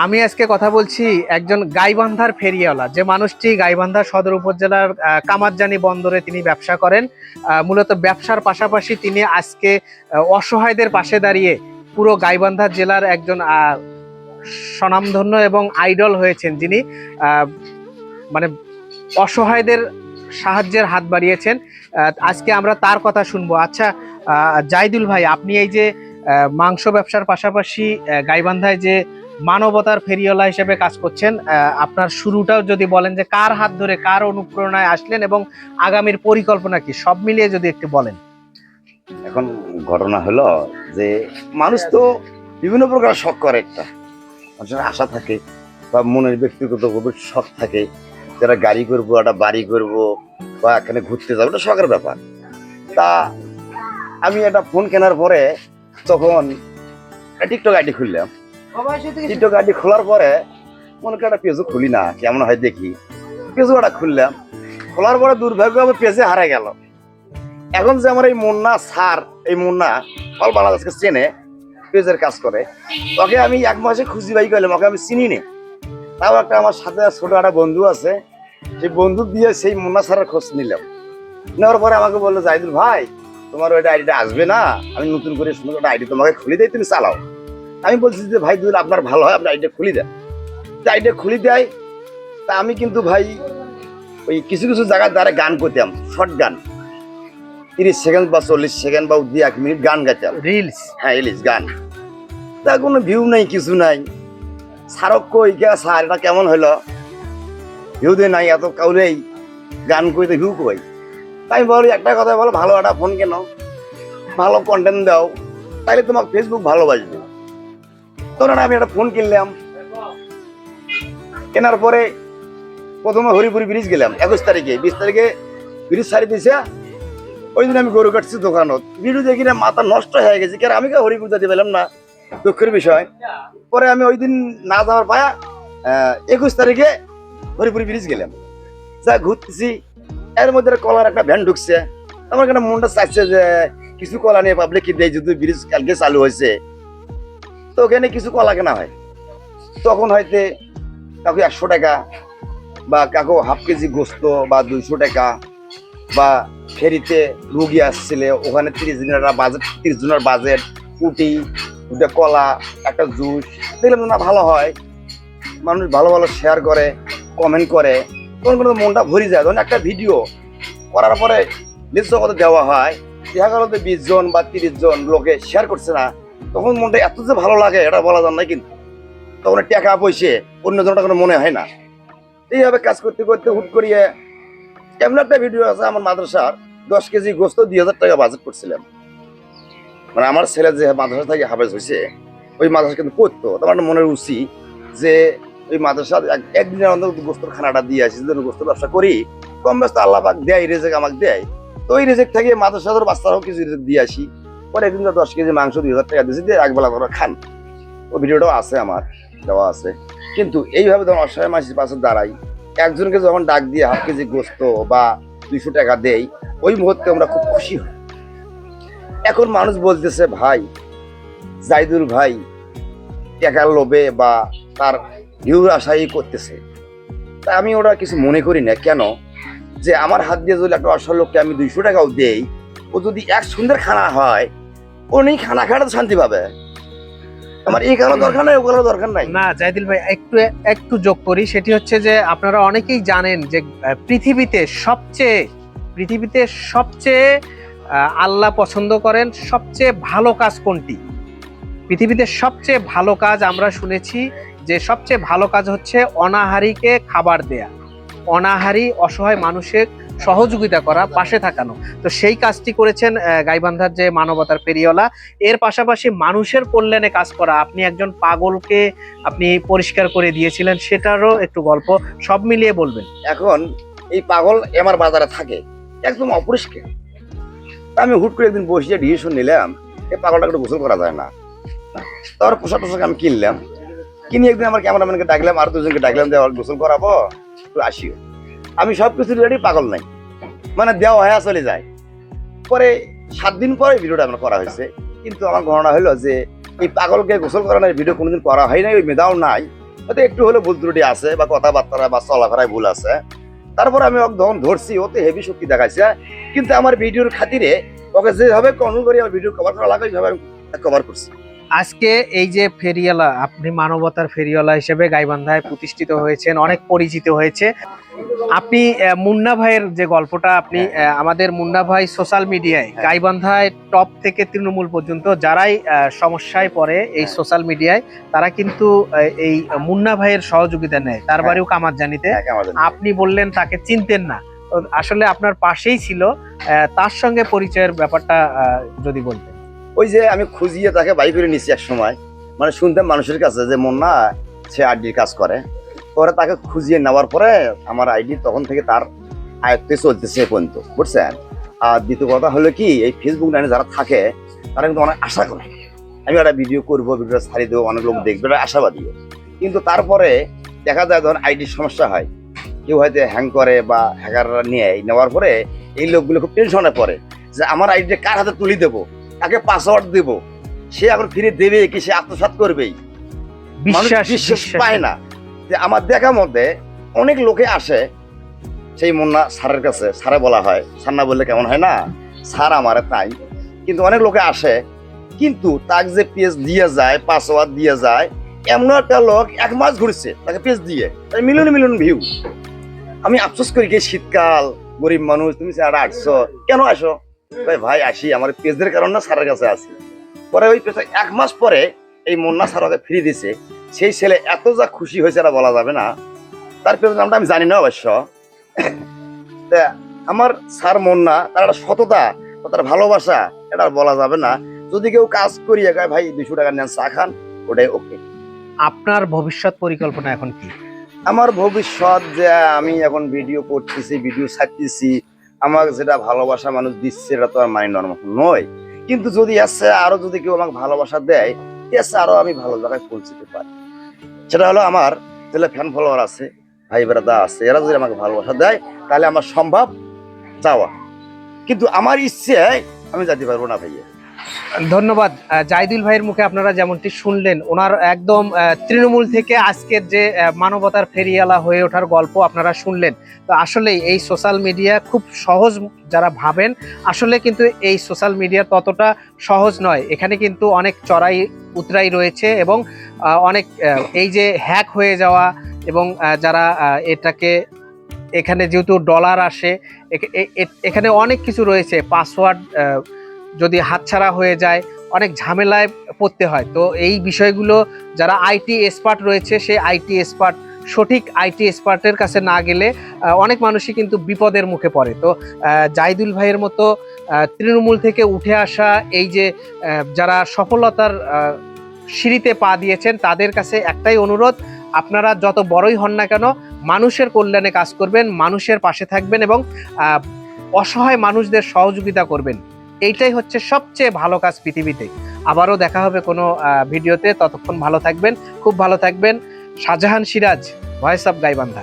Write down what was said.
আমি আজকে কথা বলছি একজন গাইবান্ধার ফেরিওয়ালা, যে মানুষটি গাইবান্ধা সদর উপজেলার কামারজানি বন্দরে তিনি ব্যবসা করেন। মূলত ব্যবসার পাশাপাশি তিনি আজকে অসহায়দের পাশে দাঁড়িয়ে পুরো গাইবান্ধা জেলার একজন স্বনামধন্য এবং আইডল হয়েছেন, যিনি মানে অসহায়দের সাহায্যের হাত বাড়িয়েছেন। আজকে আমরা তার কথা শুনবো। আচ্ছা, জাহিদুল ভাই, আপনি এই যে মাংস ব্যবসার পাশাপাশি গাইবান্ধায় যে মানবতার ফেরিওয়ালা হিসেবে কাজ করছেন, আপনার শুরুটাও যদি বলেন যে কার হাত ধরে কার অনুপ্রেরণায় আসলেন এবং আগামীর পরিকল্পনা কি, সব মিলিয়ে যদি একটু বলেন। এখন ঘটনা হলো যে মানুষ তো বিভিন্ন প্রকার শখ করে, একটা মানুষের আশা থাকে বা মনের ব্যক্তিগত শখ থাকে, যারা গাড়ি করবো, একটা বাড়ি করবো বা এখানে ঘুরতে যাবো, এটা শখের ব্যাপার। তা আমি একটা ফোন কেনার পরে তখন টিকটক আইডি খুললাম। টিকটক আইডি খোলার পরে মনে করি একটা পেজও খুলি না, কেমন হয় দেখি, পেজও একটা খুললাম। খোলার পরে দুর্ভাগ্য আমার পেজে হারাই গেল। এখন যে আমার এই মুন্না স্যার, এই মুন্না অল বাংলাদেশকে চেনে, পেজের কাজ করে, ওকে আমি এক মাসে খুঁজি বাই করলাম, ওকে আমি চিনি নে। তাও একটা আমার সাথে ছোট একটা বন্ধু আছে, সেই বন্ধু দিয়ে সেই মুন্না স্যারের খোঁজ নিলাম। নেওয়ার পরে আমাকে বললো, জাহিদুল ভাই তোমার ওইটা আইডিটা আসবে না, আমি নতুন করে সুন্দর একটা আইডি তোমাকে খুলে দেয়, তুমি চালাও। আমি বলছি যে ভাই যদি আপনার ভালো হয় আপনি আইডিটা খুলে দেন। আইডিয়া খুলে দেয়। তা আমি কিন্তু ভাই ওই কিছু কিছু জায়গায় দ্বারা গান করতাম, শর্ট গান, 30 সেকেন্ড বা 40 সেকেন্ড বা 2-1 মিনিট গান গাইতাম, রিলস। হ্যাঁ রিলস গান। তা কোনো ভিউ নাই, কিছু নাই। সারক কই কে স্যার এটা কেমন হলো, ভিউ দিয়ে নাই, এত কাউরেই গান কইতে ভিউ কই। তাই বলি একটা কথা বলো, ভালো একটা ফোন কেন, ভালো কন্টেন্ট দাও, তাইলে তোমার ফেসবুক ভালোবাসবে। তখন আমি একটা ফোন কিনলাম। কেনার পরে প্রথমে হরিপুরি ব্রিজ গেলাম 21 তারিখে, 20 তারিখে ব্রিজ ছাড়ি দিছে। ওই দিন আমি গরু কাটছি দোকানত, ভিডিও দেখি না মাথা নষ্ট হয়ে গেছে, কারণ আমি হরিপুর যেতে পেলাম না, দুঃখের বিষয়। পরে আমি ওই দিন না যাওয়ার পায়া 21 তারিখে হরিপুরি ব্রিজ গেলাম, যা ঘুরতেছি। এর মধ্যে কলার একটা ভ্যান ঢুকছে। আমার কেন মনটা চাইছে যে কিছু কলা নিয়ে পাবলিক কি দেয়, যদি ব্রিজ কালকে চালু হয়েছে তো ওখানে কিছু কলা কেনা হয়। তখন হয়তো কাকু 100 টাকা বা কাকু হাফ কেজি গোস্ত বা 200 টাকা, বা ফেরিতে রুগী আসছিলে ওখানে 30 জনের বাজেট, উটি, 2টা কলা, একটা জুস, দেখলাম না ভালো হয়, মানুষ ভালো ভালো শেয়ার করে, কমেন্ট করে, তখন কিন্তু মনটা ভরে যায়। তখন একটা ভিডিও করার পরে নিশ্চয় কত দেওয়া হয়, দেখা গেল যে 20 জন বা 30 জন লোকে শেয়ার করছে না, তখন মনটা এত যে ভালো লাগে এটা বলা যায় না। কিন্তু তখন টাকা পয়সে অন্য জনটা কোনো মনে হয় না। এইভাবে কাজ করতে করতে হুট করিয়ে এমন একটা ভিডিও আছে, আমার মাদ্রাসার 10 কেজি গোস্ত 2000 টাকা বাজেট করছিলাম। মানে আমার ছেলে যে মাদ্রাসা থেকে হাফেজ হয়েছে, ওই মাদ্রাসা কিন্তু পড়তো, তোমার মনের উচিত যে ওই মাদ্রাসা একদিনের অন্তত গোস্তর খানাটা দিয়ে আসি, যদি গোস্তর ব্যবসা করি, কম ব্যস্ত আল্লাহ পাক দেয়, রেজেক আমাকে দেয়, তো ওই রেজেক থেকে মাদ্রাসার বাচ্চারাও কিছু রেজেক দিয়ে আসি। পরে একদিন 10 কেজি মাংস 2000 টাকা দিয়েছি, দিয়ে একবেলা করে খান। ও ভিডিওটাও আছে আমার, দেওয়া আছে। কিন্তু এইভাবে যখন অসহায় মানুষের পাশে দাঁড়াই, একজনকে যখন ডাক দিয়ে হাফ কেজি গোস্ত বা 200 টাকা দেই, ওই মুহূর্তে আমরা খুব খুশি হই। এখন মানুষ বলতেছে, ভাই জাহিদুল ভাই টাকার লোভে বা তার ভিউর আশাই করতেছে। তা আমি ওরা কিছু মনে করি না। কেন যে আমার হাত দিয়ে যদি একটা অসহায় লোককে আমি 200 টাকাও দেই, ও যদি এক সুন্দর খানা হয়, ও নেই খানা খাওয়াটা শান্তি পাবে। আমার এই কারো দরকার নাই, ও কারো দরকার নাই। না জাহিদুল ভাই, একটু একটু যোগ করি, সেটি হচ্ছে যে আপনারা অনেকেই জানেন যে পৃথিবীতে সবচেয়ে আল্লাহ পছন্দ করেন সবচেয়ে ভালো কাজ কোনটি? পৃথিবীতে সবচেয়ে ভালো কাজ আমরা শুনেছি যে সবচেয়ে ভালো কাজ হচ্ছে অনাহারীকে খাবার দেয়া, অনাহারী অসহায় মানুষের সহযোগিতা করা, পাশে থাকানো। তো সেই কাজটি করেছেন গাইবান্ধার যে মানবতার ফেরিওয়ালা। এর পাশাপাশি মানুষের কল্যাণে কাজ করা, আপনি একজন পাগলকে আপনি পরিষ্কার করে দিয়েছিলেন, সেটারও একটু গল্প সব মিলিয়ে বলবেন। এখন এই পাগল আমার বাজারে থাকে, একদম অপরিষ্কার। আমি হুট করে একদিন বসে ডিসিশন নিলাম, এই পাগলটাকে একটু গোসল করা যায় না। তারপর পোশাক টোশাক আমি কিনলাম, কিনে একদিন আমার ক্যামেরাম্যানকে ডাকলাম, আর 2জনকে ডাকলাম, যে গোসল করাবো, একটু আসিও। আমি সবকিছু রেডি, পাগল নাই, মানে দেওয়া হয়ে চলে যায়। পরে 7 দিন পরে ভিডিওটা আমার করা হয়েছে। কিন্তু আমার ঘটনা হলো যে এই পাগলকে গোসল করানোর ভিডিও কোনোদিন করা হয় নাই, ওই মেধাও নাই। হয়তো একটু হলে ভুল ত্রুটি আছে বা কথাবার্তা বা চলাফেরায় ভুল আছে, তারপর আমি ওকে যখন ধরছি ওতে হেভি শক্তি দেখাইছে, কিন্তু আমার ভিডিওর খাতিরে ওকে যেভাবে কন্ট্রোল করি আমার ভিডিও কভার করা লাগে ওইভাবে আমি কভার করছি। আজকে এই যে ফেরিওয়ালা, আপনি মানবতার ফেরিওয়ালা হিসেবে গাইবান্ধায় প্রতিষ্ঠিত হয়েছেন, অনেক পরিচিত হয়েছে। আপনি মুন্না ভাইয়ের যে গল্পটা, আপনি আমাদের মুন্না ভাই সোশ্যাল মিডিয়ায় গাইবান্ধায় টপ থেকে তৃণমূল পর্যন্ত যারাই সমস্যায় পড়ে এই সোশ্যাল মিডিয়ায়, তারা কিন্তু এই মুন্না ভাইয়ের সহযোগিতা নেয়। তার বাড়িও কামারজানিতে। আপনি বললেন তাকে চিনতেন না, তো আসলে আপনার পাশেই ছিল। তার সঙ্গে পরিচয়ের ব্যাপারটা যদি বলতেন। ওই যে আমি খুঁজিয়ে তাকে বাই করে নিছি এক সময়, মানে শুনতাম মানুষের কাছে যে মুন্না সে আইডির কাজ করে, পরে তাকে খুঁজিয়ে নেওয়ার পরে আমার আইডি তখন থেকে তার আয়ত্তে চলতেছে এ পর্যন্ত, বুঝছেন। আর দ্বিতীয় কথা হলো কি, এই ফেসবুক লাইনে যারা থাকে তারা কিন্তু অনেক আশা করে আমি একটা ভিডিও করবো, ভিডিও ছাড়িয়ে দেবো, অনেক লোক দেখবে, এটা আশাবাদীও। কিন্তু তারপরে দেখা যায় যখন আইডির সমস্যা হয়, কেউ হয়তো হ্যাং করে বা হ্যাকাররা নিয়ে নেওয়ার পরে এই লোকগুলো খুব টেনশনে পড়ে যে আমার আইডিটা কার হাতে তুলে দেবো, তাকে পাসওয়ার্ড দেবো, সে এখন ফিরে দেবে কি, সে আত্মসাৎ করবেই, বিশ্বাস পায় না। যে আমার দেখা মধ্যে অনেক লোকে আসে সেই মুন্না স্যারের কাছে, স্যারে বলা হয়, স্যার না বললে কেমন হয় না, স্যার আমার তাই। কিন্তু অনেক লোকে আসে, কিন্তু তাকে যে পেজ দিয়ে যায়, পাসওয়ার্ড দিয়ে যায়, এমন একটা লোক 1 মাস ঘুরছে তাকে পেজ দিয়ে, তাই মিলিয়ন মিলিয়ন ভিউ। আমি আফসোস করি কি, শীতকাল, গরিব মানুষ, তুমি স্যার আসছো কেন, আসো ভাই আসি আমার পেজের কারণ না, স্যারের কাছে আসি। পরে ওই পেজটা 1 মাস পরে এই মুন্না স্যার ওকে ফ্রি দিছে। সেই ছেলে এত যা খুশি হয়েছে এটা বলা যাবে না। তার পেজের নামটা আমি জানি না অবশ্য। আমার স্যার মুন্না, তার একটা সততা, তার ভালোবাসা, এটা বলা যাবে না। যদি কেউ কাজ করিয়ে গায় ভাই 200 টাকা নেন, চা খান, ওটাই ওকে। আপনার ভবিষ্যৎ পরিকল্পনা এখন কি? আমার ভবিষ্যৎ যে আমি এখন ভিডিও করতেছি, ভিডিও ছাড়তেছি, আমাকে যেটা ভালোবাসা মানুষ দিচ্ছে এটা তো আর মানি নেওয়ার মতো নয়। কিন্তু যদি আসছে আরো, যদি কেউ আমাকে ভালোবাসা দেয়, এসে আরো আমি ভালো জায়গায় পৌঁছতে পারি। সেটা হলো আমার যেগুলো ফ্যান ফলোয়ার আছে, ভাই বেড়াদা আছে, এরা যদি আমাকে ভালোবাসা দেয় তাহলে আমার সম্ভব যাওয়া। কিন্তু আমার ইচ্ছে আমি যেতে পারবো না ভাইয়া। ধন্যবাদ। জাহিদুল ভাইয়ের মুখে আপনারা যেমনটি শুনলেন, ওনার একদম তৃণমূল থেকে আজকের যে মানবতার ফেরিওয়ালা হয়ে ওঠার গল্প আপনারা শুনলেন। তো আসলে এই সোশ্যাল মিডিয়া খুব সহজ যারা ভাবেন, আসলে কিন্তু এই সোশ্যাল মিডিয়া ততটা সহজ নয়। এখানে কিন্তু অনেক চড়াই উতরাই রয়েছে এবং অনেক এই যে হ্যাক হয়ে যাওয়া, এবং যারা এটাকে, এখানে যেহেতু ডলার আসে, এখানে অনেক কিছু রয়েছে। পাসওয়ার্ড যদি হাতছাড়া হয়ে যায় অনেক ঝামেলায় পড়তে হয়। তো এই বিষয়গুলো যারা আইটি এক্সপার্ট রয়েছে, সেই আইটি এক্সপার্ট, সঠিক আইটি এক্সপার্টের কাছে না গেলে অনেক মানুষই কিন্তু বিপদের মুখে পড়ে। তো জাহিদুল ভাইয়ের মতো তৃণমূল থেকে উঠে আসা এই যে যারা সফলতার সিঁড়িতে পা দিয়েছেন, তাদের কাছে একটাই অনুরোধ, আপনারা যত বড়ই হন না কেন, মানুষের কল্যাণে কাজ করবেন, মানুষের পাশে থাকবেন এবং অসহায় মানুষদের সহযোগিতা করবেন। এইটাই হচ্ছে সবচেয়ে ভালো কাজ পৃথিবীতে। আবারও দেখা হবে কোনো ভিডিওতে, ততক্ষণ ভালো থাকবেন, খুব ভালো থাকবেন। Shahjahan Siraj, voice of Gaibandha.